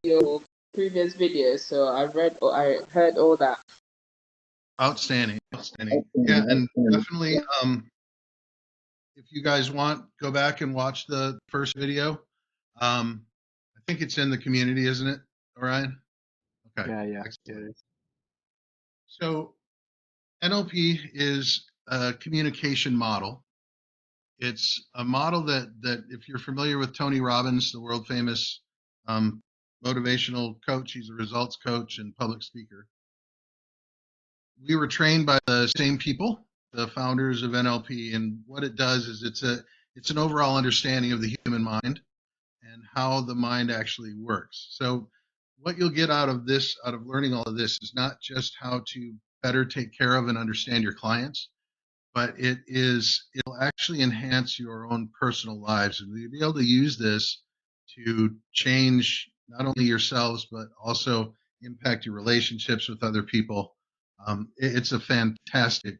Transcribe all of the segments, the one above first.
your previous videos, so I heard all that. Outstanding, outstanding. Yeah, and definitely, if you guys want, go back and watch the first video. I think it's in the community, isn't it, Orion? Okay. Yeah. Excellent. It is. So NLP is a communication model. It's a model that if you're familiar with Tony Robbins, the world famous motivational coach, he's a results coach and public speaker. We were trained by the same people, the founders of NLP, and what it does is it's an overall understanding of the human mind and how the mind actually works. So what you'll get out of learning all of this is not just how to better take care of and understand your clients, but it'll actually enhance your own personal lives, and you'll be able to use this to change not only yourselves but also impact your relationships with other people. It's a fantastic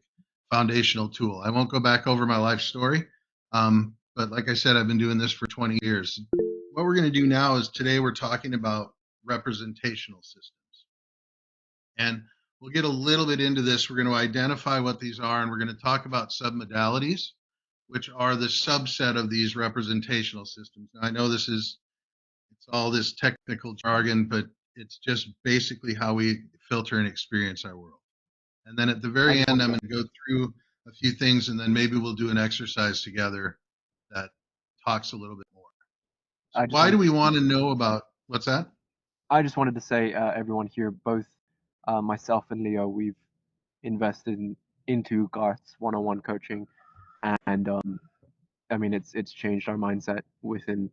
foundational tool. I won't go back over my life story, but like I said, I've been doing this for 20 years. What we're going to do now is today we're talking about representational systems. And we'll get a little bit into this. We're going to identify what these are, and we're going to talk about submodalities, which are the subset of these representational systems. Now, I know it's all this technical jargon, but it's just basically how we filter and experience our world. And then at the very end, I'm going to go through a few things, and then maybe we'll do an exercise together that talks a little bit more. So why do we want to know about, what's that? I just wanted to say, everyone here, both myself and Leo, we've invested into Garth's one-on-one coaching, and I mean, it's changed our mindset within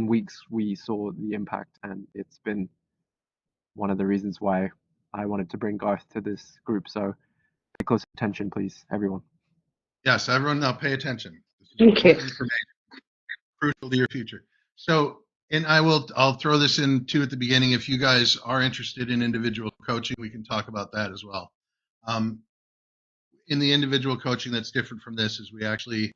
weeks. We saw the impact, and it's been one of the reasons why I wanted to bring Garth to this group. So pay close attention, please, everyone. Yes, everyone now pay attention. Thank you. Information crucial to your future. So, and I'll throw this in too at the beginning. If you guys are interested in individual coaching, we can talk about that as well. In the individual coaching that's different from this is we actually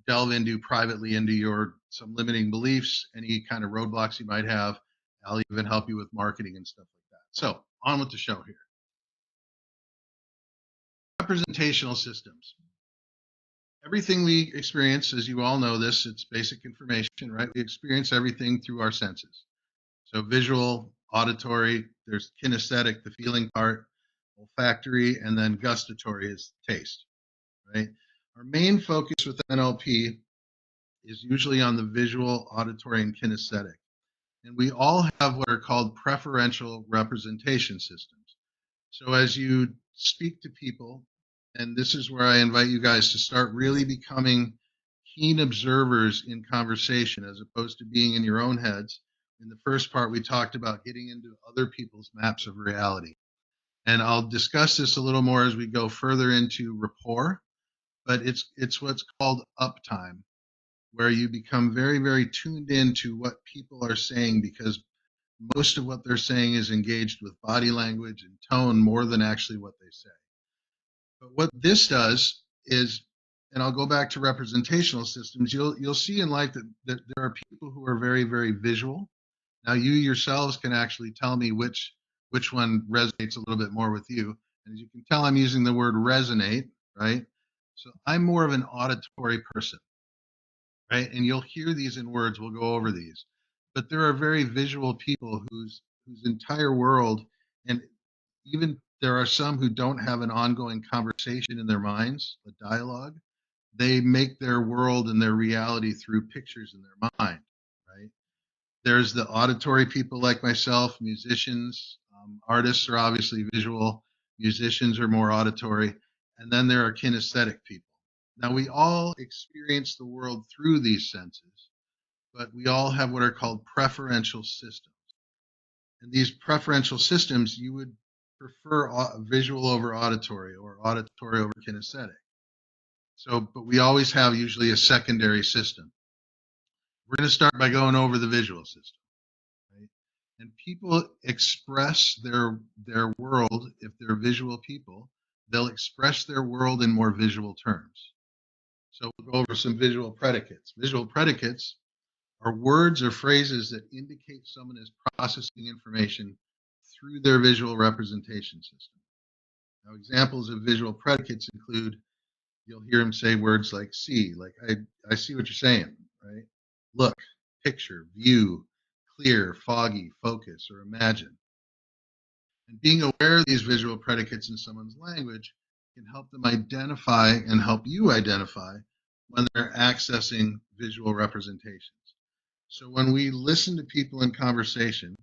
delve privately into some limiting beliefs, any kind of roadblocks you might have. I'll even help you with marketing and stuff like that. So on with the show here. Representational systems. Everything we experience, as you all know this, it's basic information, right? We experience everything through our senses. So visual, auditory, there's kinesthetic, the feeling part, olfactory, and then gustatory is taste, right? Our main focus with NLP is usually on the visual, auditory, and kinesthetic. And we all have what are called preferential representation systems. So as you speak to people, and this is where I invite you guys to start really becoming keen observers in conversation as opposed to being in your own heads. In the first part, we talked about getting into other people's maps of reality. And I'll discuss this a little more as we go further into rapport, but it's what's called uptime, where you become very, very tuned into what people are saying, because most of what they're saying is engaged with body language and tone more than actually what they say. But what this does is, and I'll go back to representational systems, you'll see in life that there are people who are very, very visual. Now you yourselves can actually tell me which one resonates a little bit more with you. And as you can tell, I'm using the word resonate, right? So I'm more of an auditory person, right? And you'll hear these in words, we'll go over these. But there are very visual people whose entire world, and even there are some who don't have an ongoing conversation in their minds, a dialogue. They make their world and their reality through pictures in their mind, right? There's the auditory people like myself, musicians, artists are obviously visual, musicians are more auditory, and then there are kinesthetic people. Now we all experience the world through these senses, but we all have what are called preferential systems. And these preferential systems, you would prefer visual over auditory or auditory over kinesthetic. So, but we always have usually a secondary system. We're going to start by going over the visual system, right? And people express their world, if they're visual people, they'll express their world in more visual terms. So we'll go over some visual predicates. Visual predicates are words or phrases that indicate someone is processing information through their visual representation system. Now, examples of visual predicates include, you'll hear them say words like see, like I see what you're saying, right? Look, picture, view, clear, foggy, focus, or imagine. And being aware of these visual predicates in someone's language can help them identify and help you identify when they're accessing visual representations. So when we listen to people in conversation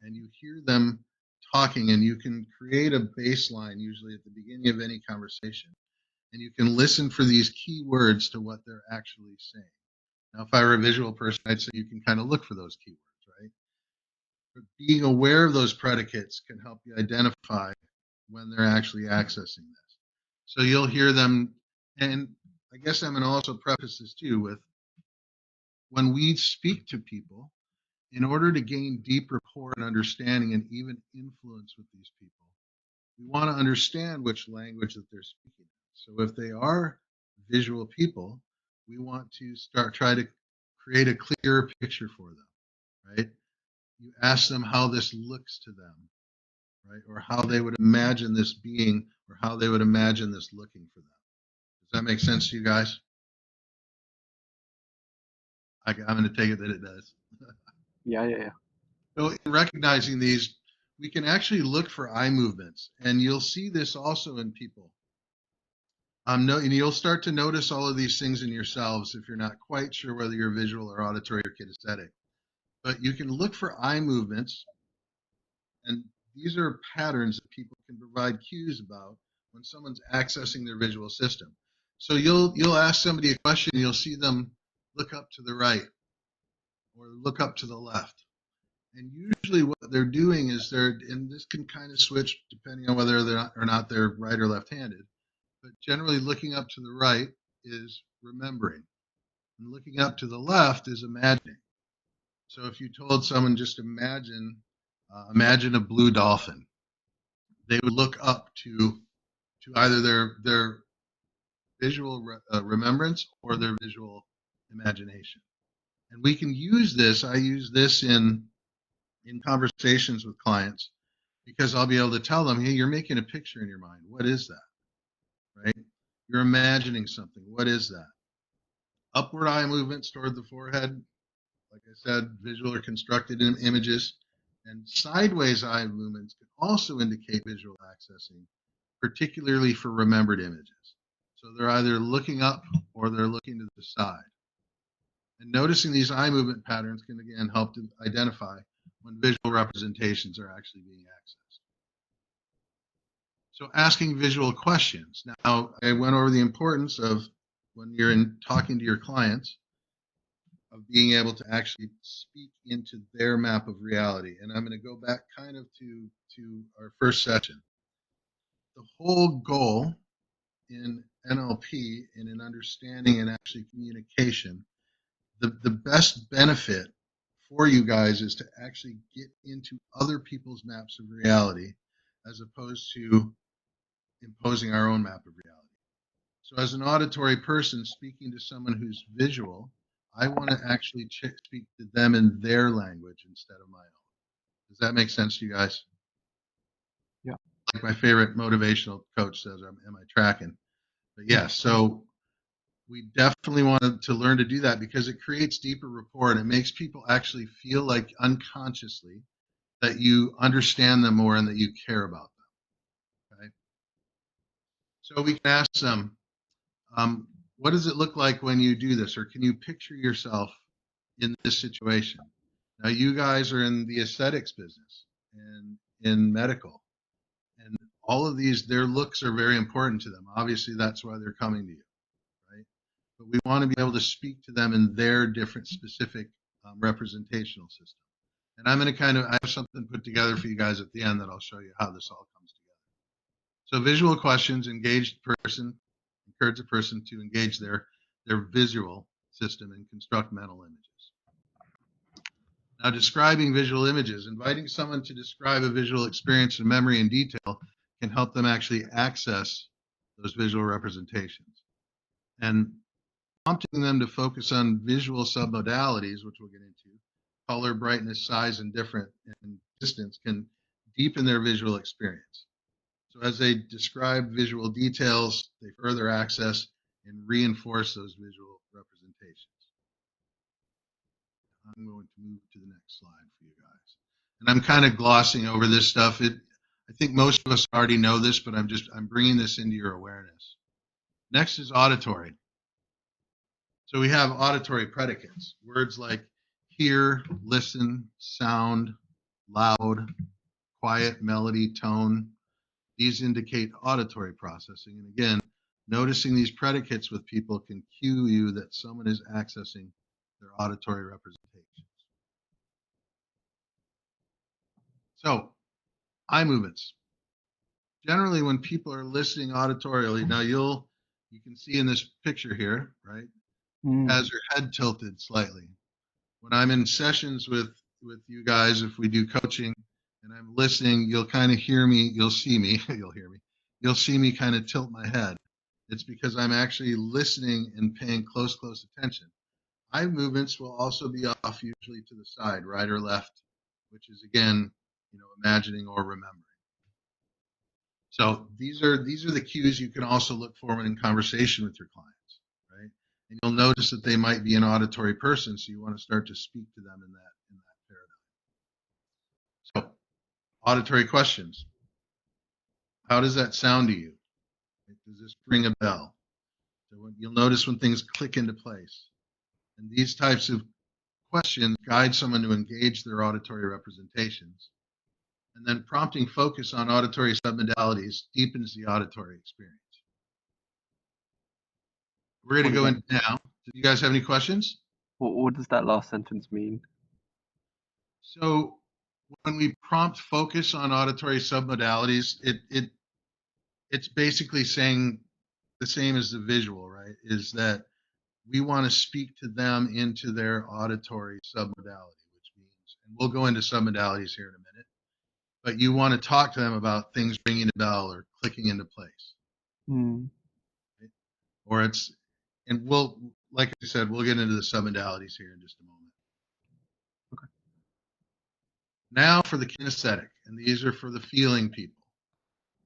and you hear them talking, and you can create a baseline usually at the beginning of any conversation, and you can listen for these key words to what they're actually saying. Now, if I were a visual person, I'd say you can kind of look for those keywords, right? But being aware of those predicates can help you identify when they're actually accessing this. So you'll hear them, and I guess I'm going to also preface this too with, when we speak to people, in order to gain deep rapport and understanding and even influence with these people, we want to understand which language that they're speaking. So if they are visual people, we want to try to create a clearer picture for them, right? You ask them how this looks to them, right? Or how they would imagine this being, or how they would imagine this looking for them. Does that make sense to you guys? I'm going to take it that it does. Yeah. So in recognizing these, we can actually look for eye movements, and you'll see this also in people. No, and you'll start to notice all of these things in yourselves if you're not quite sure whether you're visual or auditory or kinesthetic. But you can look for eye movements, and these are patterns that people can provide cues about when someone's accessing their visual system. So you'll ask somebody a question, and you'll see them look up to the right or look up to the left. And usually what they're doing is and this can kind of switch depending on whether they're right or left-handed, but generally looking up to the right is remembering, and looking up to the left is imagining. So if you told someone just imagine a blue dolphin, they would look up to either their visual remembrance or their visual imagination. And we can use this. I use this in conversations with clients, because I'll be able to tell them, hey, you're making a picture in your mind. What is that? Right? You're imagining something. What is that? Upward eye movements toward the forehead, like I said, visual or constructed images. And sideways eye movements can also indicate visual accessing, particularly for remembered images. So they're either looking up or they're looking to the side. And noticing these eye movement patterns can again help to identify when visual representations are actually being accessed. So asking visual questions. Now, I went over the importance of, when you're talking to your clients, of being able to actually speak into their map of reality. And I'm going to go back kind of to our first session. The whole goal in NLP and in understanding and actually communication, the best benefit for you guys is to actually get into other people's maps of reality as opposed to imposing our own map of reality. So as an auditory person speaking to someone who's visual, I want to actually speak to them in their language instead of my own. Does that make sense to you guys? Yeah. Like my favorite motivational coach says, am I tracking? But yeah, so we definitely wanted to learn to do that, because it creates deeper rapport, and it makes people actually feel like unconsciously that you understand them more and that you care about them. Okay. So we can ask them, what does it look like when you do this? Or can you picture yourself in this situation? Now, you guys are in the aesthetics business and in medical, and all of these, their looks are very important to them. Obviously, that's why they're coming to you, right? But we want to be able to speak to them in their different specific representational system. And I'm going to I have something put together for you guys at the end that I'll show you how this all comes together. So visual questions encourage a person to engage their visual system and construct mental images. Now, describing visual images, inviting someone to describe a visual experience in memory in detail can help them actually access those visual representations. And prompting them to focus on visual submodalities, which we'll get into, color, brightness, size, and distance can deepen their visual experience. So as they describe visual details, they further access and reinforce those visual representations. I'm going to move to the next slide for you guys. And I'm kind of glossing over this stuff. I think most of us already know this, but I'm bringing this into your awareness. Next is auditory. So we have auditory predicates, words like hear, listen, sound, loud, quiet, melody, tone. These indicate auditory processing. And again, noticing these predicates with people can cue you that someone is accessing their auditory representations. So, eye movements. Generally, when people are listening auditorily, now you can see in this picture here, right? Has her head tilted slightly. When I'm in sessions with you guys, if we do coaching and I'm listening, you'll kind of hear me, you'll see me, you'll see me kind of tilt my head. It's because I'm actually listening and paying close attention. Eye movements will also be off, usually to the side, right or left, which is again, imagining or remembering. So these are the cues you can also look for in conversation with your clients, right? And you'll notice that they might be an auditory person, so you want to start to speak to them in that paradigm. So, auditory questions. How does that sound to you? Does this ring a bell? So you'll notice when things click into place. And these types of questions guide someone to engage their auditory representations. And then prompting focus on auditory submodalities deepens the auditory experience. We're going to go into now. Do you guys have any questions? What does that last sentence mean? So when we prompt focus on auditory submodalities, it's basically saying the same as the visual, right? Is that we want to speak to them into their auditory submodality, which means, and we'll go into submodalities here in a minute, but you want to talk to them about things ringing a bell or clicking into place. Right? Or and like I said, we'll get into the submodalities here in just a moment. Okay. Now for the kinesthetic, and these are for the feeling people.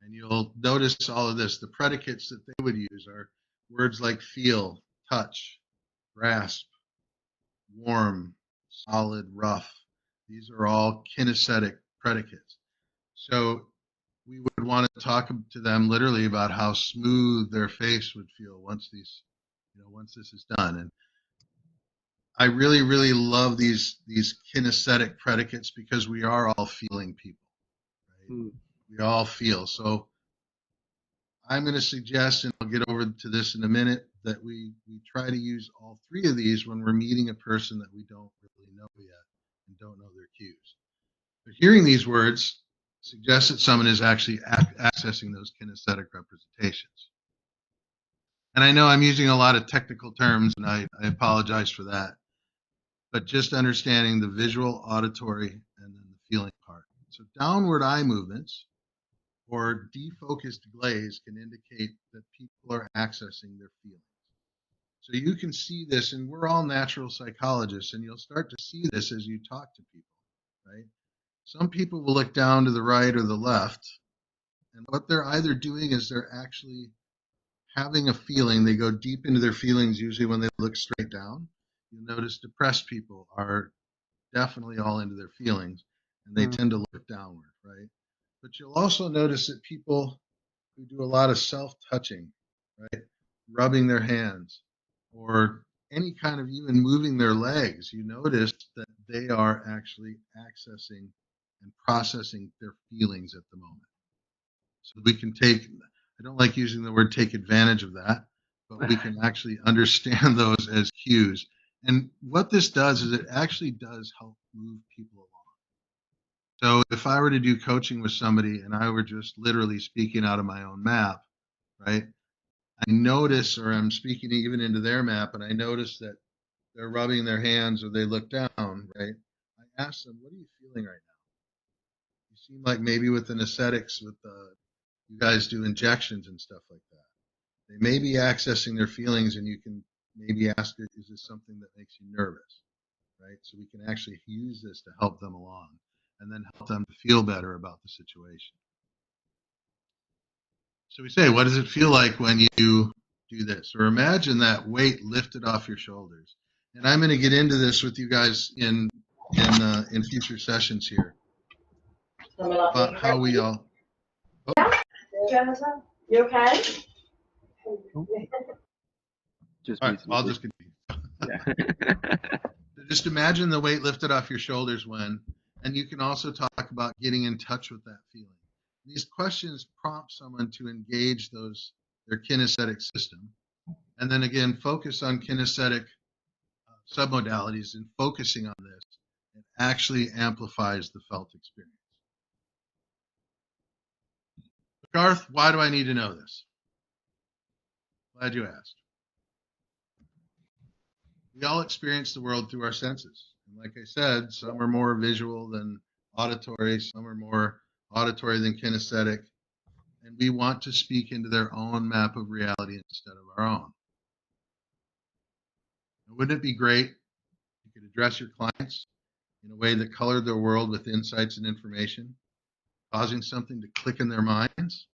And you'll notice all of this. The predicates that they would use are words like feel, touch, grasp, warm, solid, rough. These are all kinesthetic predicates. So we would want to talk to them literally about how smooth their face would feel once this is done. And I really, really love these kinesthetic predicates because we are all feeling people, right? We all feel. So I'm going to suggest, and I'll get over to this in a minute, that we try to use all three of these when we're meeting a person that we don't really know yet and don't know their cues. But hearing these words suggests that someone is actually accessing those kinesthetic representations. And I know I'm using a lot of technical terms, and I apologize for that. But just understanding the visual, auditory, and then the feeling part. So downward eye movements or defocused glaze can indicate that people are accessing their feelings. So you can see this, and we're all natural psychologists, and you'll start to see this as you talk to people, right? Some people will look down to the right or the left, and what they're either doing is they're actually having a feeling. They go deep into their feelings usually when they look straight down. You'll notice depressed people are definitely all into their feelings, and they tend to look downward, right? But you'll also notice that people who do a lot of self-touching, right, rubbing their hands, or any kind of even moving their legs, you notice that they are actually accessing and processing their feelings at the moment. So we can I don't like using the word take advantage of that, but we can actually understand those as cues. And what this does is it actually does help move people along. So if I were to do coaching with somebody and I were just literally speaking out of my own map, right? I notice, or I'm speaking even into their map, and I notice that they're rubbing their hands or they look down, right? I ask them, what are you feeling right now? You seem like maybe with anesthetics, you guys do injections and stuff like that. They may be accessing their feelings, and you can maybe ask it, is this something that makes you nervous, right? So we can actually use this to help them along and then help them to feel better about the situation. So we say, what does it feel like when you do this? Or imagine that weight lifted off your shoulders. And I'm going to get into this with you guys in future sessions here about how we all. You okay? Just All right, recently. I'll just continue. Yeah. Just imagine the weight lifted off your shoulders when, and you can also talk about getting in touch with that feeling. These questions prompt someone to engage their kinesthetic system, and then again focus on kinesthetic submodalities, and focusing on this, it actually amplifies the felt experience. Garth, why do I need to know this? Glad you asked. We all experience the world through our senses. And like I said, some are more visual than auditory, some are more auditory than kinesthetic. And we want to speak into their own map of reality instead of our own. And wouldn't it be great if you could address your clients in a way that colored their world with insights and information, causing something to click in their minds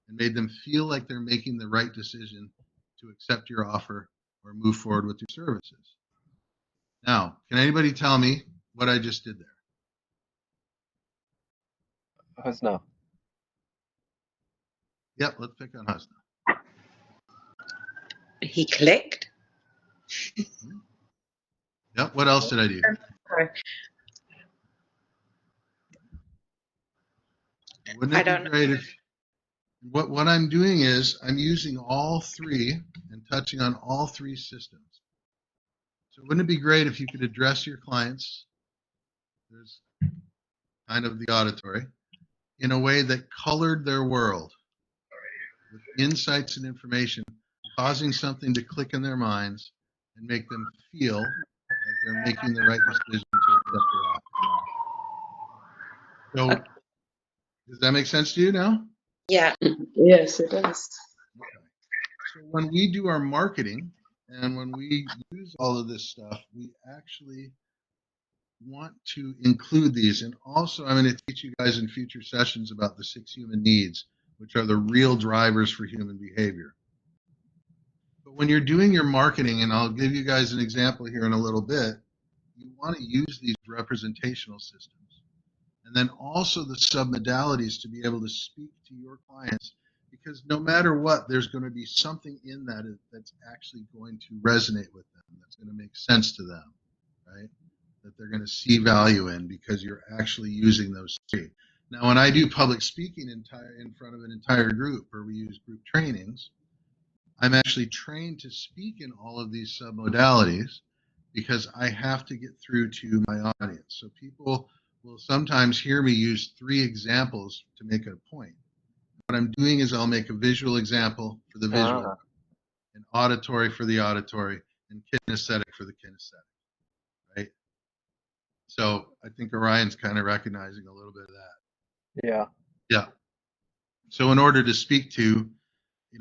and made them feel like they're making the right decision to accept your offer or move forward with your services? Now, can anybody tell me what I just did there? Husna. Yep, let's pick on Husna. He clicked. Yep, what else did I do? Sorry. Wouldn't I it don't be great if what I'm doing is I'm using all three and touching on all three systems. So wouldn't it be great if you could address your clients, there's kind of the auditory, in a way that colored their world with insights and information, causing something to click in their minds and make them feel like they're making the right decision to accept your offer. So does that make sense to you now? Yeah. Yes, it does. Okay. So when we do our marketing and when we use all of this stuff, we actually want to include these. And also, I'm going to teach you guys in future sessions about the 6 human needs, which are the real drivers for human behavior. But when you're doing your marketing, and I'll give you guys an example here in a little bit, you want to use these representational systems. And then also the submodalities to be able to speak to your clients, because no matter what, there's going to be something in that that's actually going to resonate with them, that's going to make sense to them, right? That they're going to see value in because you're actually using those three. Now, when I do public speaking in front of an entire group, or we use group trainings, I'm actually trained to speak in all of these submodalities because I have to get through to my audience. So people will sometimes hear me use 3 examples to make a point. What I'm doing is I'll make a visual example for the visual, an auditory for the auditory, and kinesthetic for the kinesthetic, right? So I think Orion's kind of recognizing a little bit of that. Yeah. Yeah. So in order to speak to,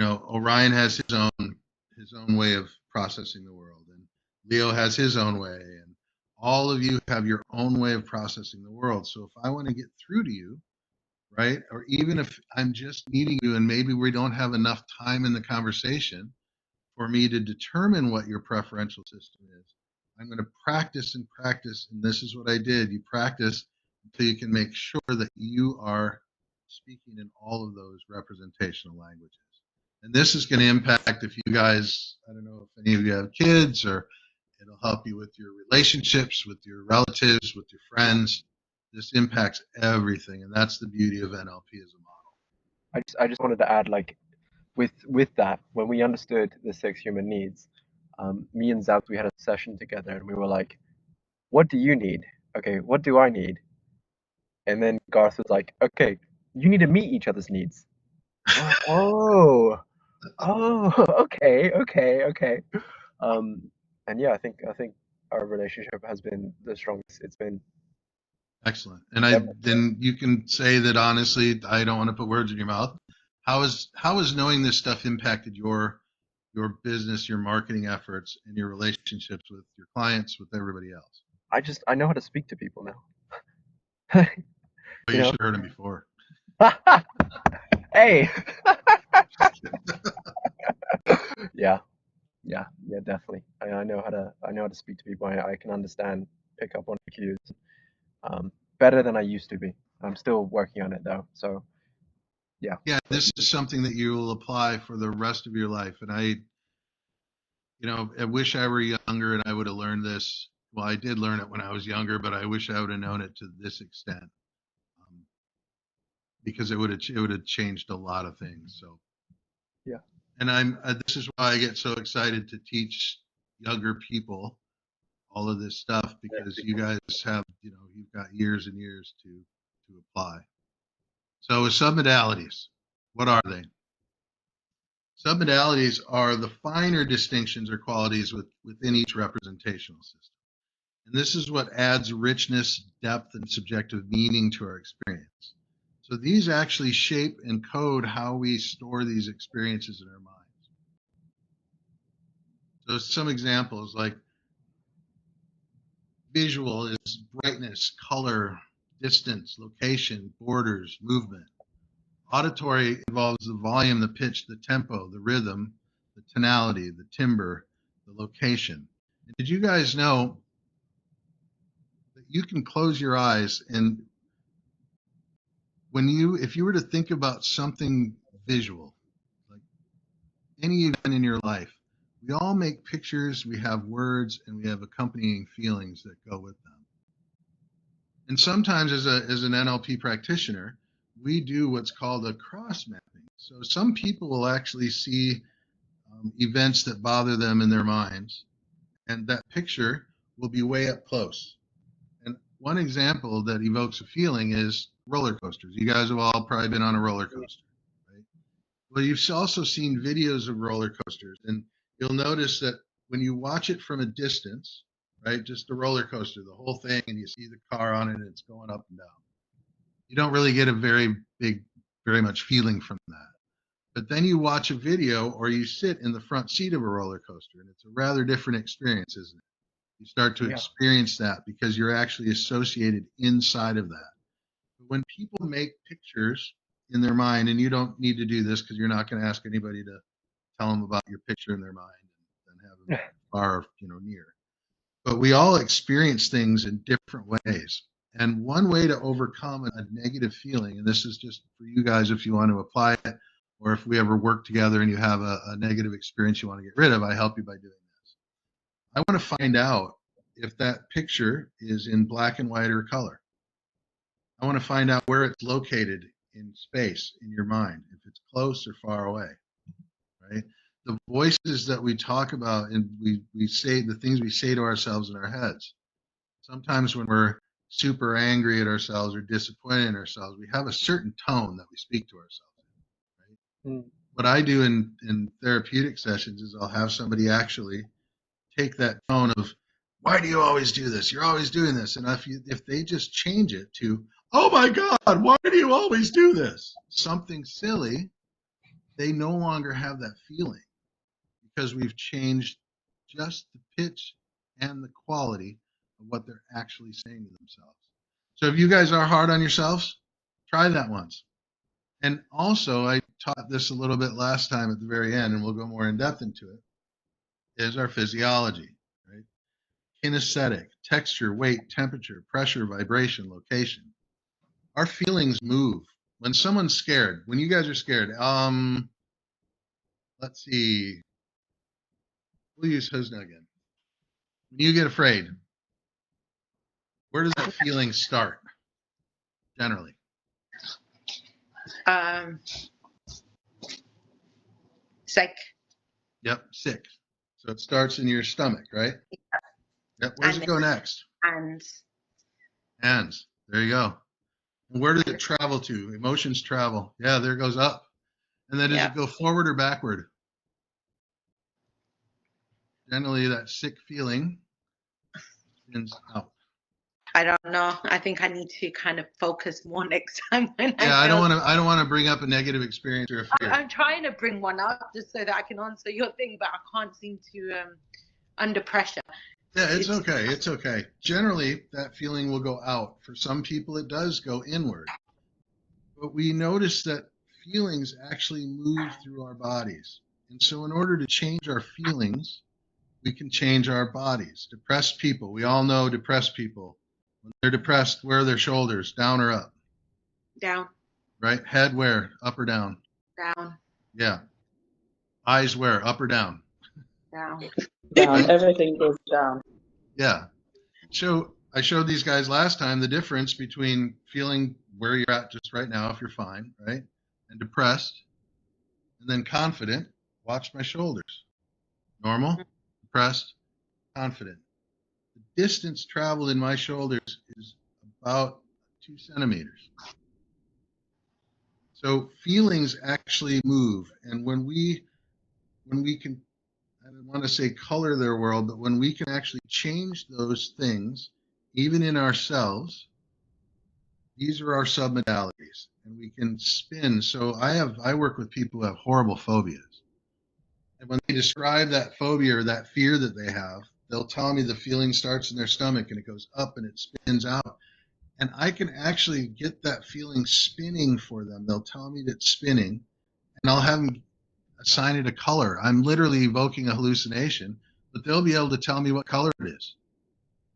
Orion has his own way of processing the world, and Leo has his own way, and all of you have your own way of processing the world. So if I want to get through to you, right, or even if I'm just meeting you and maybe we don't have enough time in the conversation for me to determine what your preferential system is, I'm going to practice and practice, and this is what I did. You practice until you can make sure that you are speaking in all of those representational languages. And this is going to impact if you guys, I don't know if any of you have kids, or it'll help you with your relationships, with your relatives, with your friends. This impacts everything, and that's the beauty of NLP as a model. I just wanted to add, like, with that, when we understood the 6 human needs, me and Zabs, we had a session together, and we were like, what do you need? Okay, what do I need? And then Garth was like, okay, you need to meet each other's needs. I'm like, oh, okay. And yeah, I think our relationship has been the strongest it's been. Excellent. And then you can say that honestly, I don't want to put words in your mouth. How has knowing this stuff impacted your your business, your marketing efforts, and your relationships with your clients, with everybody else. I know how to speak to people now. Well, You you know? should have heard him before. Hey. Yeah, definitely. I know how to speak to people. I can understand, pick up on cues, better than I used to be. I'm still working on it though. So yeah. Yeah, this is something that you will apply for the rest of your life. And I wish I were younger and I would have learned this. Well, I did learn it when I was younger, but I wish I would have known it to this extent, because it would have changed a lot of things. So Yeah. and this is why I get so excited to teach younger people all of this stuff, because you guys have, you've got years and years to apply. So with submodalities, what are they? Submodalities are the finer distinctions or qualities within each representational system. And this is what adds richness, depth, and subjective meaning to our experience. So these actually shape and code how we store these experiences in our minds. So some examples, like visual is brightness, color, distance, location, borders, movement. Auditory involves the volume, the pitch, the tempo, the rhythm, the tonality, the timbre, the location. And did you guys know that you can close your eyes, and if you were to think about something visual, like any event in your life, we all make pictures, we have words, and we have accompanying feelings that go with them. And sometimes as an NLP practitioner, we do what's called a cross mapping. So some people will actually see events that bother them in their minds, and that picture will be way up close. And one example that evokes a feeling is roller coasters. You guys have all probably been on a roller coaster, right? Well, you've also seen videos of roller coasters, and you'll notice that when you watch it from a distance, right, just a roller coaster, the whole thing, and you see the car on it and it's going up and down, you don't really get a very much feeling from that. But then you watch a video or you sit in the front seat of a roller coaster, and it's a rather different experience, isn't it? You start to experience that because you're actually associated inside of that. But when people make pictures in their mind, and you don't need to do this because you're not going to ask anybody to tell them about your picture in their mind and have them far, near. But we all experience things in different ways. And one way to overcome a negative feeling, and this is just for you guys if you want to apply it, or if we ever work together and you have a negative experience you want to get rid of, I help you by doing this. I want to find out if that picture is in black and white or color. I want to find out where it's located in space in your mind, if it's close or far away, right? The voices that we talk about and we say, the things we say to ourselves in our heads. Sometimes when we're super angry at ourselves or disappointed in ourselves, we have a certain tone that we speak to ourselves in, right? What I do in therapeutic sessions is I'll have somebody actually take that tone of, why do you always do this? You're always doing this. And if they just change it to, oh my God, why do you always do this? Something silly, they no longer have that feeling because we've changed just the pitch and the quality of what they're actually saying to themselves. So if you guys are hard on yourselves, try that once. And also, I taught this a little bit last time at the very end, and we'll go more in depth into it, is our physiology, right? Kinesthetic, texture, weight, temperature, pressure, vibration, location. Our feelings move. When someone's scared, when you guys are scared, let's see, we'll use Husna again. When you get afraid, where does that feeling start, generally? Sick. Yep, sick. So it starts in your stomach, right? Yep. Where does it go next? Hands. Hands. There you go. And where does it travel to? Emotions travel. Yeah, there it goes up. And then does it go forward or backward? Generally, that sick feeling spins out. I don't know. I think I need to kind of focus more next time when Yeah, I feel. I don't want to bring up a negative experience or a fear. I'm trying to bring one up just so that I can answer your thing, but I can't seem to under pressure. Yeah, it's okay. It's okay. Generally, that feeling will go out. For some people, it does go inward. But we notice that feelings actually move through our bodies. And so, in order to change our feelings, we can change our bodies. Depressed people, we all know depressed people. When they're depressed, where are their shoulders? Down or up? Down, Right? Head where? Up or down? down, Yeah. Eyes where? Up or down? down. Down. Right? Everything goes down. Yeah. So I showed these guys last time the difference between feeling where you're at just right now, if you're fine, right? And depressed, and then confident. Watch my shoulders. Normal, depressed, confident. The distance traveled in my shoulders is about 2 centimeters. So feelings actually move. And when we can, I don't want to say color their world, but when we can actually change those things, even in ourselves, these are our submodalities, and we can spin. So I work with people who have horrible phobias, and when they describe that phobia or that fear that they have, they'll tell me the feeling starts in their stomach and it goes up and it spins out, and I can actually get that feeling spinning for them. They'll tell me that it's spinning, and I'll have them assign it a color. I'm literally evoking a hallucination, but they'll be able to tell me what color it is.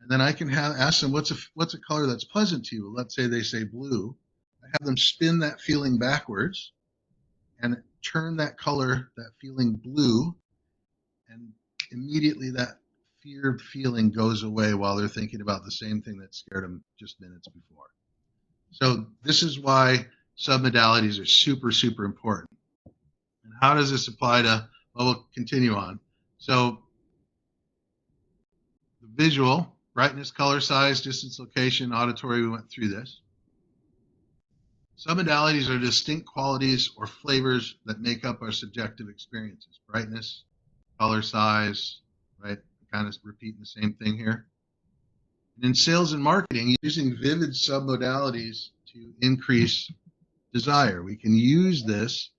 And then I can ask them, what's a color that's pleasant to you? Let's say they say blue. I have them spin that feeling backwards and turn that color, that feeling blue, and immediately that feared feeling goes away while they're thinking about the same thing that scared them just minutes before. So this is why submodalities are super, super important. And how does this apply to, well, we'll continue on. So the visual, brightness, color, size, distance, location, auditory, we went through this. Submodalities are distinct qualities or flavors that make up our subjective experiences. Brightness, color, size, right? Kind of repeating the same thing here. And in sales and marketing, using vivid submodalities to increase desire. We can use this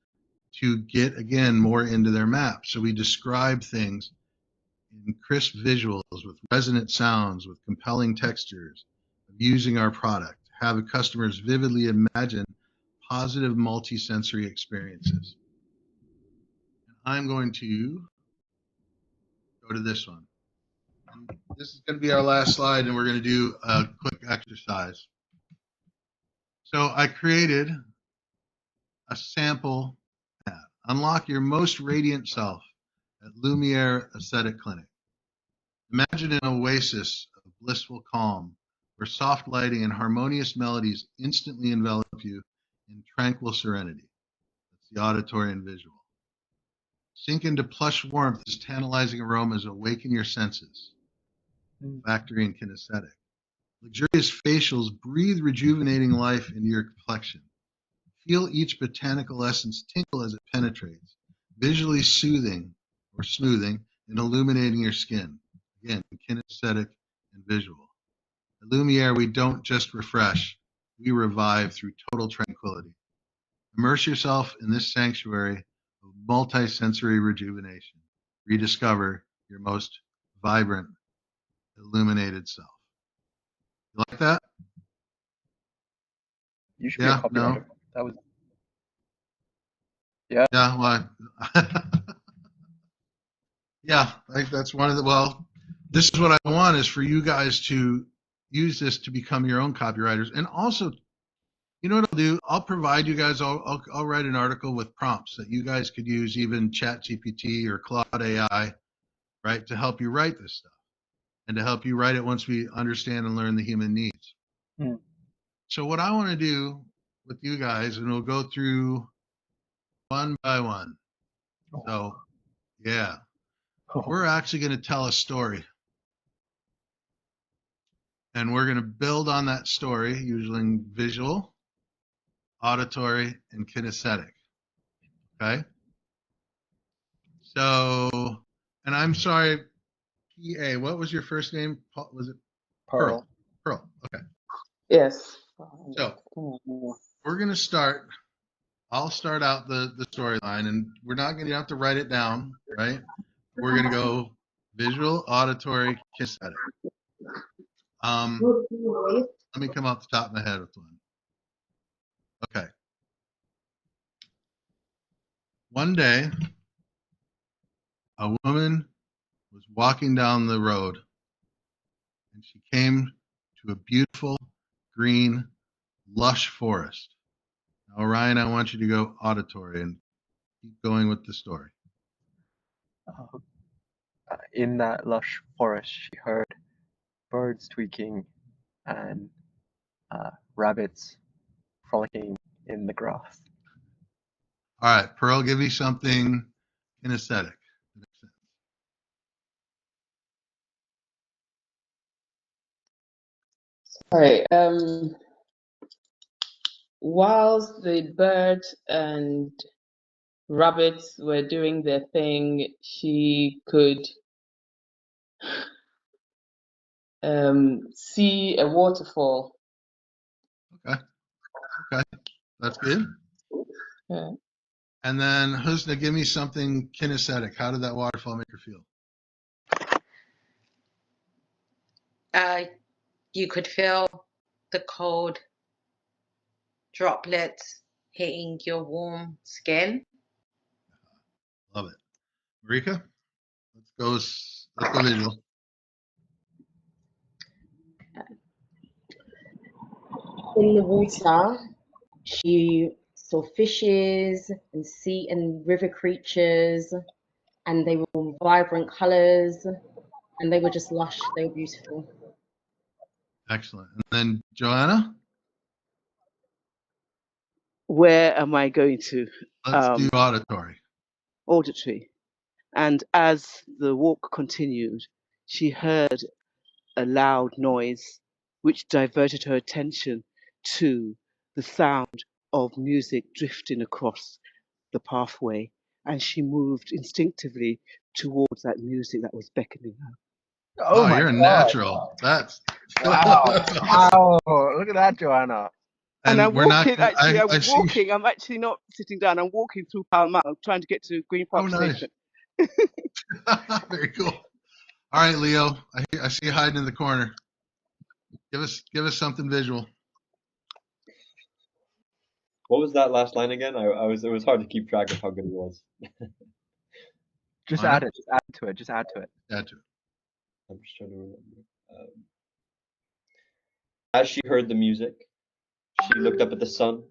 to get, again, more into their map. So we describe things in crisp visuals with resonant sounds, with compelling textures, of using our product, have customers vividly imagine positive multisensory experiences. And I'm going to go to this one. And this is going to be our last slide, and we're going to do a quick exercise. So I created a sample ad. Unlock your most radiant self at Lumiere Aesthetic Clinic. Imagine an oasis of blissful calm where soft lighting and harmonious melodies instantly envelop you in tranquil serenity. That's the auditory and visual. Sink into plush warmth as tantalizing aromas awaken your senses. Olfactory and kinesthetic. Luxurious facials breathe rejuvenating life into your complexion. Feel each botanical essence tinkle as it penetrates, visually soothing or smoothing and illuminating your skin. Again, kinesthetic and visual. At Lumiere, we don't just refresh, we revive through total tranquility. Immerse yourself in this sanctuary of multisensory rejuvenation. Rediscover your most vibrant, illuminated self. You like that? You should be Yeah, a no? copywriter. That was yeah. Yeah, well, yeah, that's one of the, well, this is what I want is for you guys to use this to become your own copywriters. And also, you know what I'll do? I'll provide you guys, I'll write an article with prompts that you guys could use, even ChatGPT or Claude AI, right, to help you write this stuff and to help you write it once we understand and learn the human needs. Hmm. So what I want to do with you guys, and we'll go through one by one. So, yeah, we're actually going to tell a story. And we're going to build on that story using visual, auditory, and kinesthetic. Okay? So, and I'm sorry, PA, what was your first name? Was it Pearl. Pearl. Okay. Yes. So we're going to start. I'll start out the storyline, and we're not going to have to write it down, right? We're going to go visual, auditory, kinesthetic. Let me come off the top of my head with one. Okay. One day, a woman was walking down the road, and she came to a beautiful, green, lush forest. Now, Ryan, I want you to go auditory and keep going with the story. In that lush forest, she heard birds tweaking and rabbits frolicking in the grass. All right, Pearl, give me something kinesthetic. Sorry. Whilst the birds and rabbits were doing their thing, she could see a waterfall. Okay. Okay. That's good. Yeah. And then Husna, give me something kinesthetic. How did that waterfall make her feel? You could feel the cold droplets hitting your warm skin. Love it. Marika, let's go visual. In the water, she saw fishes and sea and river creatures, and they were vibrant colors, and they were just lush. They were beautiful. Excellent. And then Joanna, Where am I going to? let's do auditory. Auditory. And as the walk continued, she heard a loud noise which diverted her attention to the sound of music drifting across the pathway, and she moved instinctively towards that music that was beckoning her. Oh, you're a natural. That's Wow. that's awesome. Wow. Look at that, Joanna. And I'm we're not. walking, actually, I'm I see. walking, I'm actually not sitting down, I'm walking through Pall Mall, trying to get to Green Oh, Park nice. Station. Very cool. All right, Leo. I see you hiding in the corner. Give us something visual. What was that last line again? It was hard to keep track of how good it was. Just Anna? add it. Just add to it. Just add to it. Add to it. I'm just trying to remember. As she heard the music, she looked up at the sun.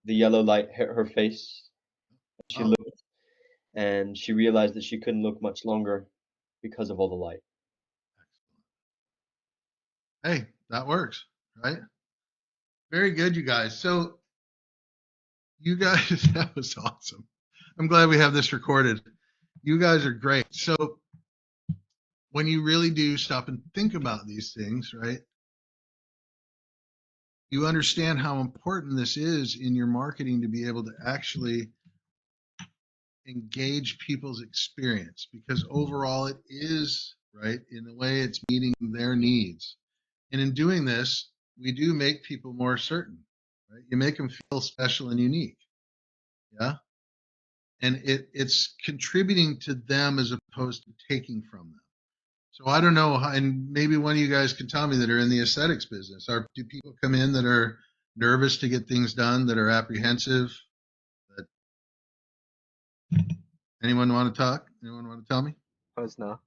The yellow light hit her face. She looked, and she realized that she couldn't look much longer because of all the light. Hey, that works, right? Very good, you guys. So, you guys, that was awesome. I'm glad we have this recorded. You guys are great. So, when you really do stop and think about these things, right? You understand how important this is in your marketing to be able to actually engage people's experience, because overall it is, right, in the way it's meeting their needs. And in doing this, we do make people more certain, right? You make them feel special and unique. Yeah. And it's contributing to them as opposed to taking from them. So I don't know, and maybe one of you guys can tell me that are in the aesthetics business. Do people come in that are nervous to get things done, that are apprehensive? That anyone want to talk? Anyone want to tell me? Husna.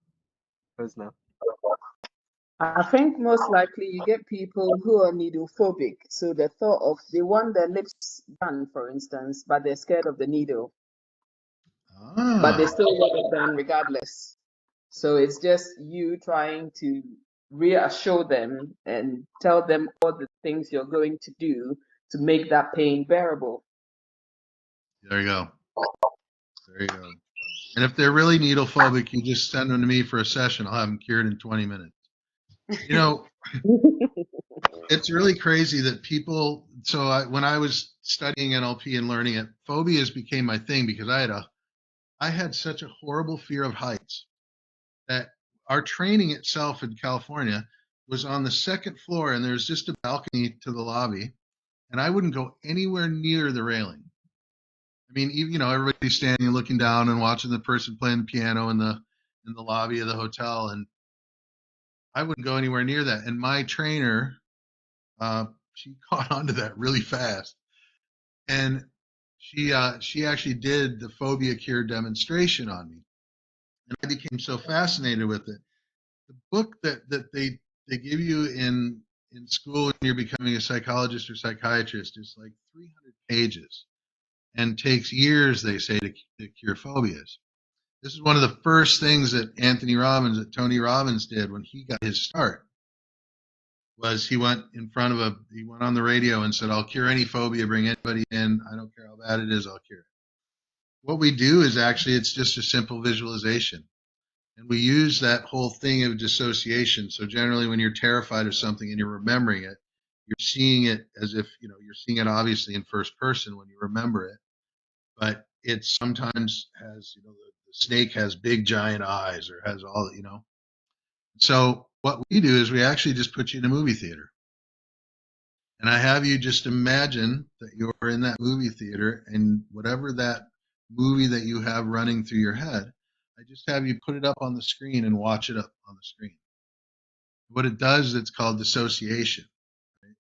I think most likely you get people who are needle phobic. So the thought of they want their lips done, for instance, but they're scared of the needle, but they still want it done regardless. So it's just you trying to reassure them and tell them all the things you're going to do to make that pain bearable. There you go. There you go. And if they're really needle phobic, you just send them to me for a session. I'll have them cured in 20 minutes. You know, it's really crazy that people. So when I was studying NLP and learning it, phobias became my thing because I had such a horrible fear of heights that our training itself in California, was on the second floor, and there's just a balcony to the lobby, and I wouldn't go anywhere near the railing. I mean, you know, everybody's standing and looking down and watching the person playing the piano in the lobby of the hotel, and I wouldn't go anywhere near that. And my trainer, she caught on to that really fast, and she actually did the phobia cure demonstration on me, and I became so fascinated with it. The book that they give you in school when you're becoming a psychologist or psychiatrist is like 300 pages and takes years, they say, to cure phobias. This is one of the first things that Tony Robbins did when he got his start. Was he went on the radio and said, "I'll cure any phobia, bring anybody in. I don't care how bad it is, I'll cure it." What we do is actually, it's just a simple visualization. And we use that whole thing of dissociation. So generally when you're terrified of something and you're remembering it, you're seeing it as if, you know, you're seeing it obviously in first person when you remember it, but it sometimes has, you know, the snake has big giant eyes or has all, you know. So what we do is we actually just put you in a movie theater. And I have you just imagine that you're in that movie theater, and whatever that movie that you have running through your head, I just have you put it up on the screen and watch it up on the screen. What it does, it's called dissociation. Right?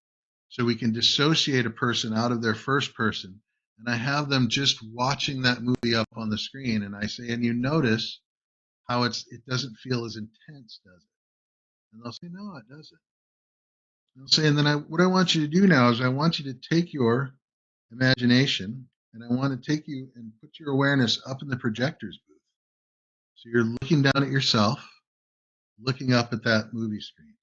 So we can dissociate a person out of their first person, and I have them just watching that movie up on the screen, and I say, and you notice how it doesn't feel as intense, does it? And they'll say, no, it doesn't. And they'll say, and then what I want you to do now is I want you to take your imagination, and I want to take you and put your awareness up in the projector's booth. So you're looking down at yourself, looking up at that movie screen.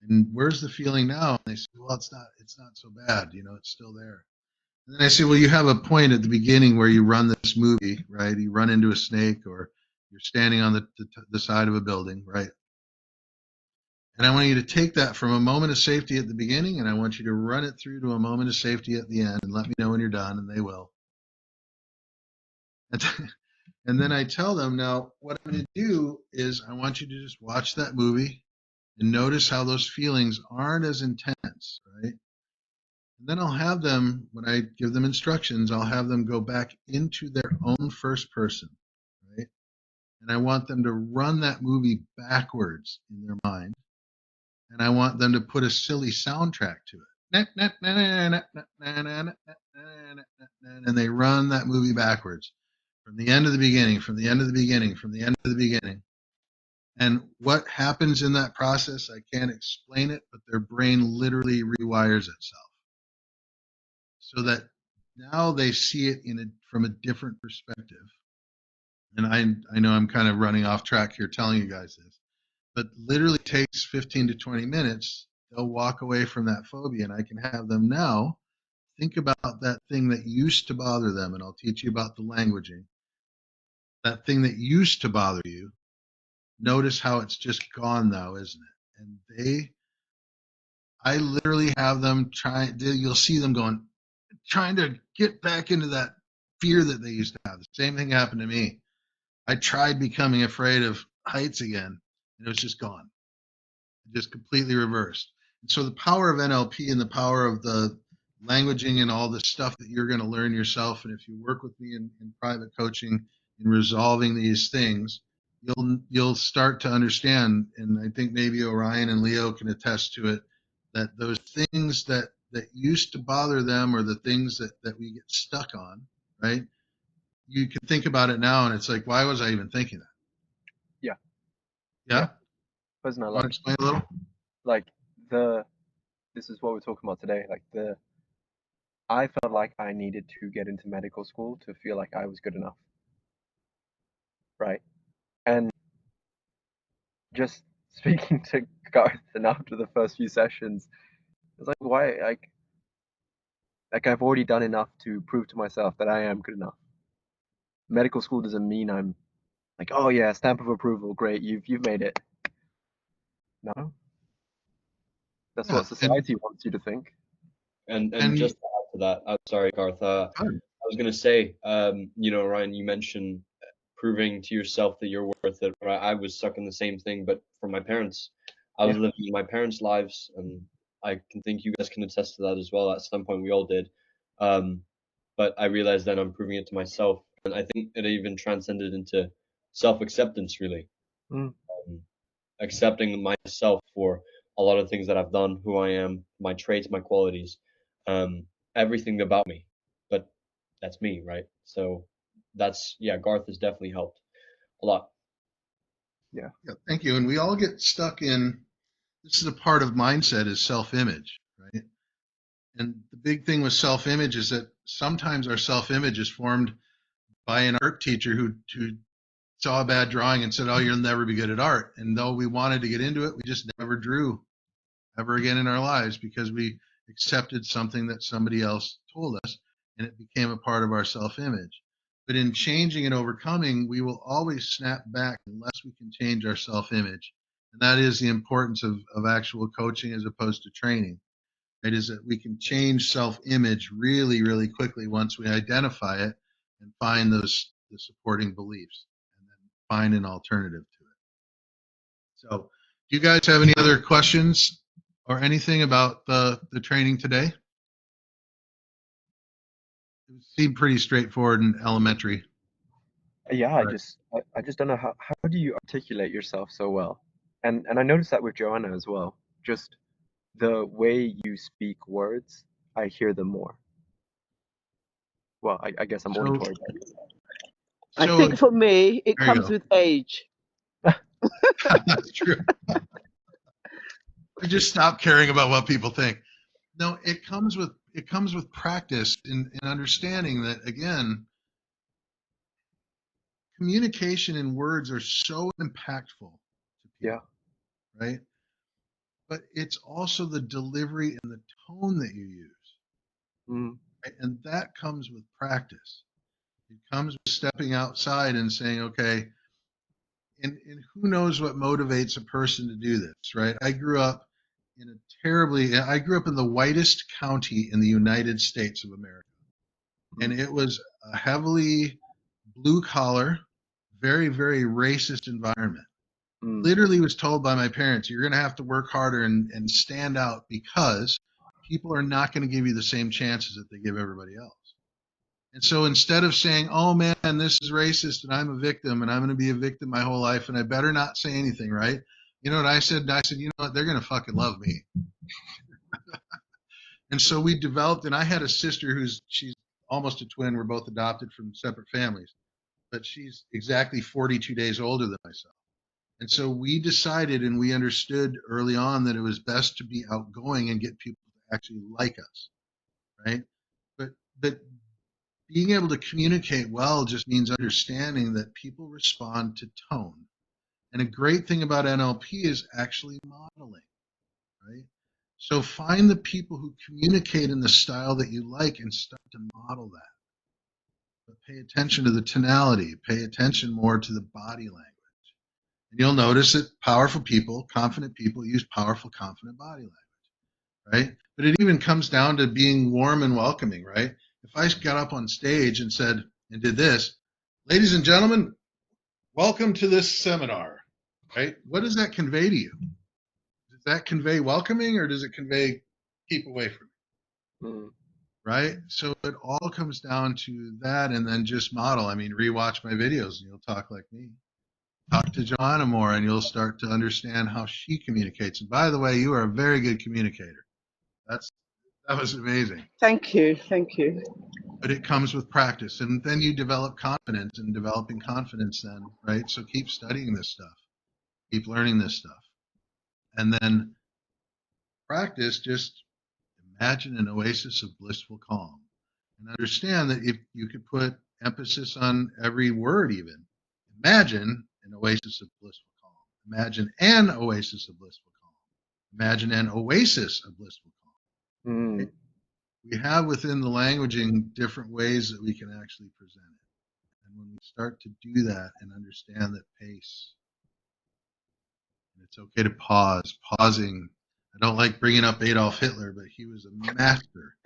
And where's the feeling now? And they say, well, it's not so bad, you know, it's still there. And then I say, well, you have a point at the beginning where you run this movie, right? You run into a snake, or you're standing on the side of a building, right? And I want you to take that from a moment of safety at the beginning, and I want you to run it through to a moment of safety at the end, and let me know when you're done, and they will. And then I tell them, now, what I'm going to do is I want you to just watch that movie and notice how those feelings aren't as intense, right? And then I'll have them, when I give them instructions, I'll have them go back into their own first person, right? And I want them to run that movie backwards in their mind. And I want them to put a silly soundtrack to it. And they run that movie backwards from the end of the beginning, from the end of the beginning, from the end of the beginning. And what happens in that process, I can't explain it, but their brain literally rewires itself so that now they see it from a different perspective. And I know I'm kind of running off track here telling you guys this, but literally takes 15 to 20 minutes. They'll walk away from that phobia, and I can have them now think about that thing that used to bother them, and I'll teach you about the languaging. That thing that used to bother you, notice how it's just gone now, isn't it? And I literally have them you'll see them trying to get back into that fear that they used to have. The same thing happened to me. I tried becoming afraid of heights again, and it was just gone. Just completely reversed. And so the power of NLP and the power of the languaging and all the stuff that you're going to learn yourself, and if you work with me in private coaching in resolving these things, you'll start to understand. And I think maybe Orion and Leo can attest to it, that those things that used to bother them, or the things that we get stuck on, right? You can think about it now, and it's like, why was I even thinking that? Yeah. Yeah. Person, I You want to explain a little? Like this is what we're talking about today. I felt like I needed to get into medical school to feel like I was good enough. Right. And just speaking to Garth, and after the first few sessions, it's like, why? Like I've already done enough to prove to myself that I am good enough. Medical school doesn't mean I'm like, oh yeah, stamp of approval, great, you've made it. No, that's what society wants you to think. And just to add to that, I'm sorry, Garth. I was going to say, you know, Ryan, you mentioned proving to yourself that you're worth it. Right? I was stuck in the same thing, but from my parents. I was living my parents' lives, and I can think you guys can attest to that as well. At some point, we all did. But I realized then I'm proving it to myself, and I think it even transcended into self-acceptance, really. Mm. Accepting myself for a lot of things that I've done, who I am, my traits, my qualities, everything about me. But that's me, right? So that's, yeah, Garth has definitely helped a lot. Yeah, thank you. And we all get stuck in, this is a part of mindset, is self-image, right? And the big thing with self-image is that sometimes our self-image is formed by an art teacher who saw a bad drawing and said, "Oh, you'll never be good at art." And though we wanted to get into it, we just never drew ever again in our lives because we accepted something that somebody else told us, and it became a part of our self-image. But in changing and overcoming, we will always snap back unless we can change our self-image. And that is the importance of actual coaching as opposed to training. It is that we can change self-image really, really quickly once we identify it and find the supporting beliefs, and then find an alternative to it. So, do you guys have any other questions or anything about the training today? It seemed pretty straightforward and elementary. Yeah, I just don't know how do you articulate yourself so well? And I noticed that with Joanna as well. Just the way you speak words, I hear them more. Well, I guess I'm auditory. I think for me, it comes with age. That's true. We just stop caring about what people think. No, it comes with practice in understanding that, again, communication in words are so impactful to people, right? But it's also the delivery and the tone that you use. Right? And that comes with practice. It comes with stepping outside and saying, okay, and who knows what motivates a person to do this, right? I grew up in the whitest county in the United States of America. And it was a heavily blue collar, very, very racist environment. Literally was told by my parents, you're going to have to work harder and stand out because people are not going to give you the same chances that they give everybody else. And so instead of saying, oh man, this is racist and I'm a victim and I'm going to be a victim my whole life and I better not say anything, right? You know what I said? I said, you know what? They're going to fucking love me. And so we developed, and I had a sister she's almost a twin. We're both adopted from separate families, but she's exactly 42 days older than myself. And so we decided and we understood early on that it was best to be outgoing and get people to actually like us, right? But being able to communicate well just means understanding that people respond to tone. And a great thing about NLP is actually modeling, right? So find the people who communicate in the style that you like and start to model that. But pay attention to the tonality, pay attention more to the body language. And you'll notice that powerful people, confident people use powerful, confident body language, right? But it even comes down to being warm and welcoming, right? If I got up on stage and said, and did this, ladies and gentlemen, welcome to this seminar, right? What does that convey to you? Does that convey welcoming or does it convey keep away from me? Right? So it all comes down to that, and then just model. I mean, rewatch my videos and you'll talk like me. Talk to Joanna more and you'll start to understand how she communicates. And by the way, you are a very good communicator. That was amazing. Thank you. Thank you. But it comes with practice, and then you develop confidence, and developing confidence then, right? So keep studying this stuff. Keep learning this stuff. And then practice, just imagine an oasis of blissful calm. And understand that if you could put emphasis on every word even, imagine an oasis of blissful calm. Imagine an oasis of blissful calm. Imagine an oasis of blissful calm. Right? We have within the languaging different ways that we can actually present it. And when we start to do that and understand that pace, and it's okay to pause, pausing. I don't like bringing up Adolf Hitler, but he was a master.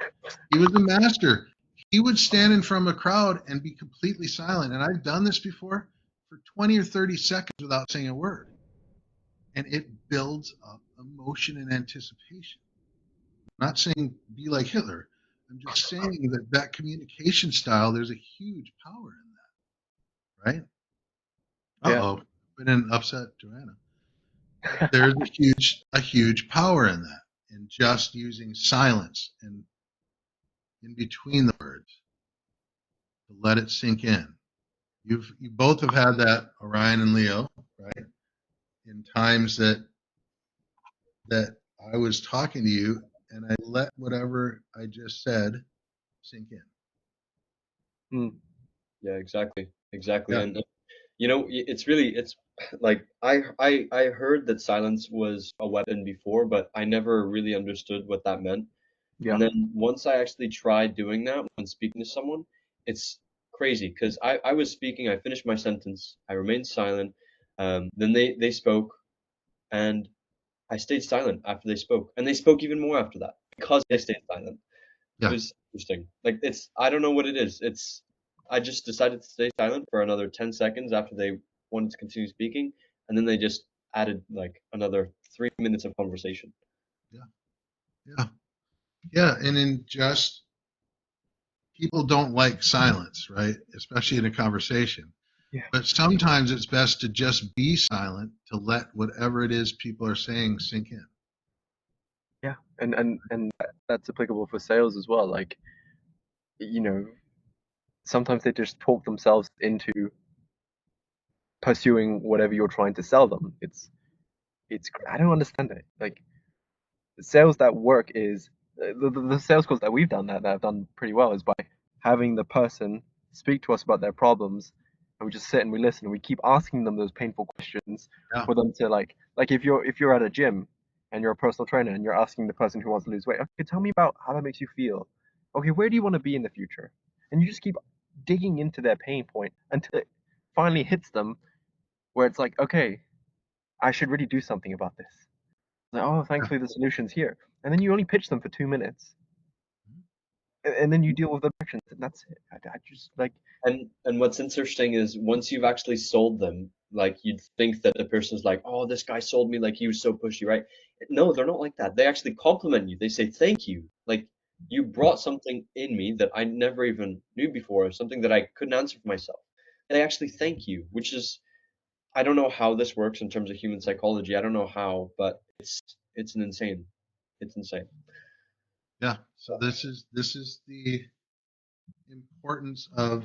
He was a master. He would stand in front of a crowd and be completely silent. And I've done this before for 20 or 30 seconds without saying a word. and it builds up emotion and anticipation. I'm not saying be like Hitler. I'm just saying that that communication style, there's a huge power in that, right? Uh-oh, been an upset Joanna. There's a huge power in that, in just using silence and in between the words to let it sink in. You both have had that, Orion and Leo, right? In times that I was talking to you and I let whatever I just said sink in. Yeah, exactly. Exactly. Yeah. And you know, it's like I heard that silence was a weapon before, but I never really understood what that meant. Yeah. And then once I actually tried doing that when speaking to someone, it's crazy because I was speaking, I finished my sentence, I remained silent, then they spoke, and I stayed silent after they spoke, and they spoke even more after that because I stayed silent. It Yeah. was interesting. Like I don't know what it is. I just decided to stay silent for another 10 seconds after they wanted to continue speaking, and then they just added like another 3 minutes of conversation. Yeah. Yeah. And in just people don't like silence, right? Especially in a conversation. Yeah. But sometimes it's best to just be silent to let whatever it is people are saying sink in. Yeah, and that's applicable for sales as well. Like, sometimes they just talk themselves into pursuing whatever you're trying to sell them. I don't understand it. Like, the sales that work is the sales calls that we've done that have done pretty well is by having the person speak to us about their problems, and we just sit and we listen and we keep asking them those painful questions Yeah. for them to like if you're at a gym and you're a personal trainer and you're asking the person who wants to lose weight, okay, tell me about how that makes you feel. Okay, where do you want to be in the future? And you just keep digging into their pain point until it finally hits them where it's like, okay, I should really do something about this. Like, oh, Yeah. thankfully the solution's here. And then you only pitch them for 2 minutes. And then you deal with objections, and that's it. I just like, And what's interesting is once you've actually sold them, like you'd think that the person's like, oh, this guy sold me like he was so pushy, right? No, they're not like that. They actually compliment you. They say thank you. Like you brought something in me that I never even knew before, something that I couldn't answer for myself. And they actually thank you, which is I don't know how this works in terms of human psychology. I don't know how, but it's an insane. It's insane. Yeah. So this is the importance of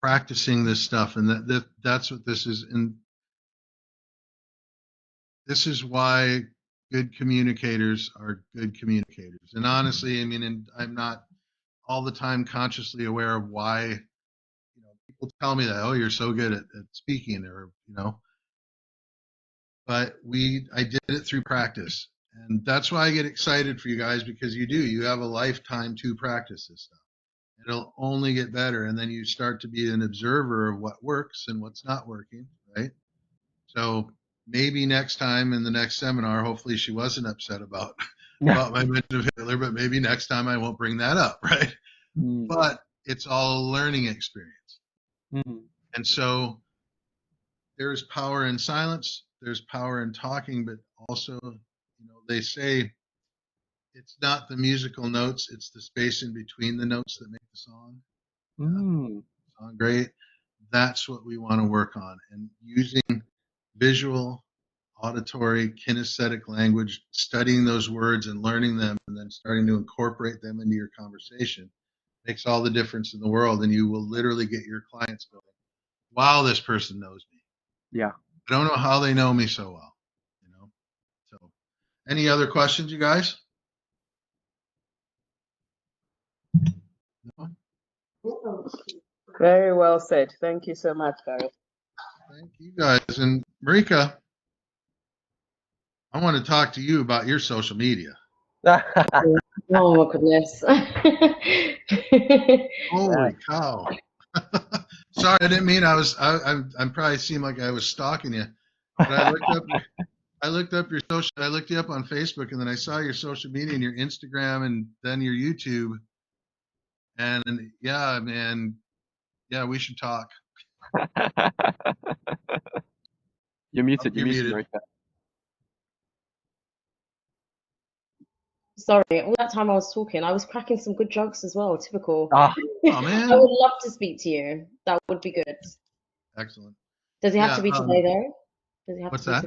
practicing this stuff, and that's what this is. And this is why good communicators are good communicators. And honestly, I mean, and I'm not all the time consciously aware of why people tell me that, oh, you're so good at speaking, or but I did it through practice, and that's why I get excited for you guys, because you have a lifetime to practice this stuff. It'll only get better, and then you start to be an observer of what works and what's not working, right? So maybe next time in the next seminar, hopefully she wasn't upset about my mention of Hitler, but maybe next time I won't bring that up, right? But it's all a learning experience. And so there's power in silence, there's power in talking, but also, they say it's not the musical notes, it's the space in between the notes that make the song. Song great. That's what we want to work on, and using visual, auditory, kinesthetic language, studying those words and learning them, and then starting to incorporate them into your conversation makes all the difference in the world. And you will literally get your clients going, wow, this person knows me. Yeah. I don't know how they know me so well. So any other questions, you guys? No? Very well said. Thank you so much, Gareth. Thank you guys. And Marika, I want to talk to you about your social media. Oh my goodness. Holy cow. Sorry, I didn't mean I'm probably seemed like I was stalking you. But I looked up your social, I looked you up on Facebook, and then I saw your social media and your Instagram and then your YouTube. And yeah, man, yeah, we should talk. You're muted. You're muted. Marika. Sorry, all that time I was talking, I was cracking some good jokes as well. Typical. Ah, Oh I man, would love to speak to you. That would be good. excellent. Does it have Yeah. to be today, though? Does it have What's to be that?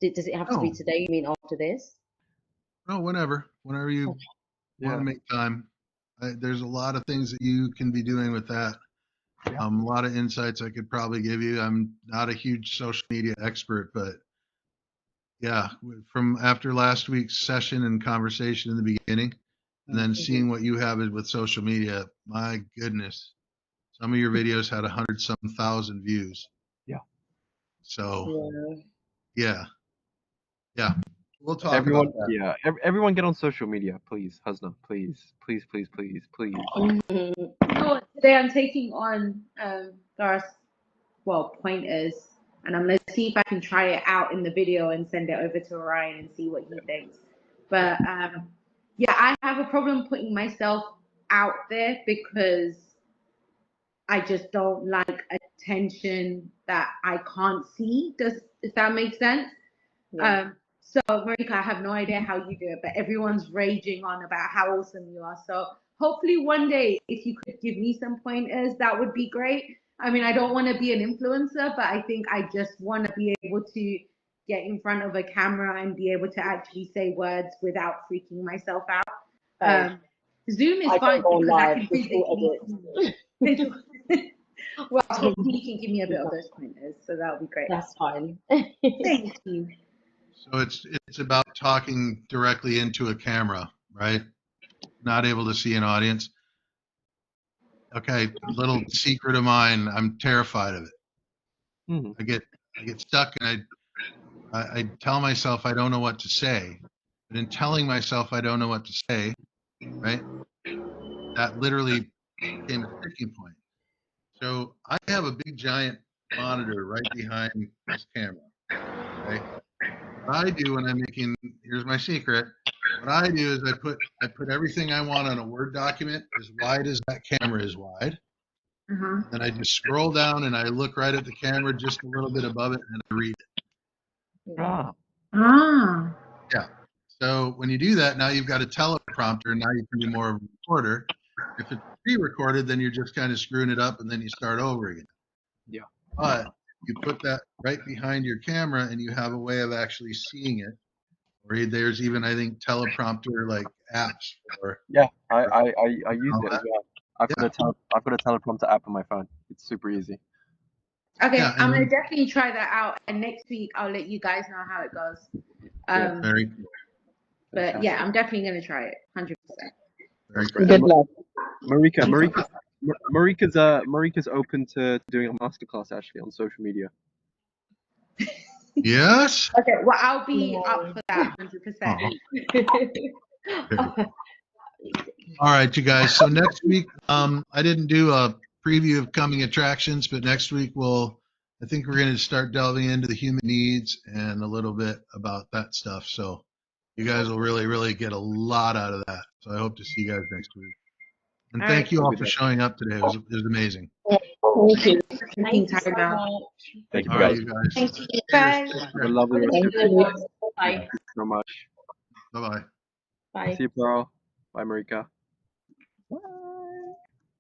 today? Does it have to be No, today? You mean after this? no, whenever you want yeah. to make time. There's a lot of things that you can be doing with that. Yeah. A lot of insights I could probably give you. I'm not a huge social media expert, but yeah, from after last week's session and conversation in the beginning, and then seeing what you have with social media, my goodness, some of your videos had 100-some thousand views. Yeah. So Yeah. yeah, we'll talk Everyone, about that. yeah. Everyone get on social media, please, Hasna. Please, please, please, please, please. So today I'm taking on Garth's pointers, and I'm gonna see if I can try it out in the video and send it over to Orion and see what he thinks. But yeah, I have a problem putting myself out there because I just don't like attention that I can't see. If that makes sense? Yeah. So Marika, I have no idea how you do it, but everyone's raging on about how awesome you are. So hopefully one day, if you could give me some pointers, that would be great. I mean, I don't want to be an influencer, but I think I just want to be able to get in front of a camera and be able to actually say words without freaking myself out. Babe, Zoom is I fine don't go because I live can with full physically edits. see. Well, hopefully you can give me a bit of those pointers, so that would be great. That's fine. Thank you. So it's about talking directly into a camera, right? Not able to see an audience. Okay, little secret of mine. I'm terrified of it. Mhm. I get stuck, and I tell myself I don't know what to say, but in telling myself I don't know what to say, right? That literally became a sticking point. So I have a big giant monitor right behind this camera. Okay. What I do when I'm making, here's my secret. What I do is I put everything I want on a Word document as wide as that camera is wide. Then I just scroll down and I look right at the camera just a little bit above it and I read it. Ah, Yeah. So when you do that, now you've got a teleprompter and now you can be more of a reporter. If it's pre-recorded, then you're just kind of screwing it up and then you start over again. yeah. But you put that right behind your camera and you have a way of actually seeing it. Or there's even, I think, teleprompter like apps for Yeah, I used it as that. well. I've got a teleprompter app on my phone. It's super easy. Okay, Yeah, I'm gonna and definitely try that out, and next week I'll let you guys know how it goes. very cool. But yeah, I'm definitely gonna try it, 100%. Very Great. cool. Good luck. Marika's open to doing a masterclass actually on social media. Yes. Okay, well I'll be up for that 100%. All right, you guys. So next week, I didn't do a preview of coming attractions, but next week I think we're going to start delving into the human needs and a little bit about that stuff. So you guys will really, really get a lot out of that. So I hope to see you guys next week. And All thank right. you all for showing up today. It was amazing. Thank you. I'm Thank you tired so now. much. Thank you, All right, guys. you guys. Thank you. Bye. Cheers. Have a lovely rest of Thank your day. you. Bye. Thank you so much. Bye bye. Bye. See you, Pearl. Bye, Marika.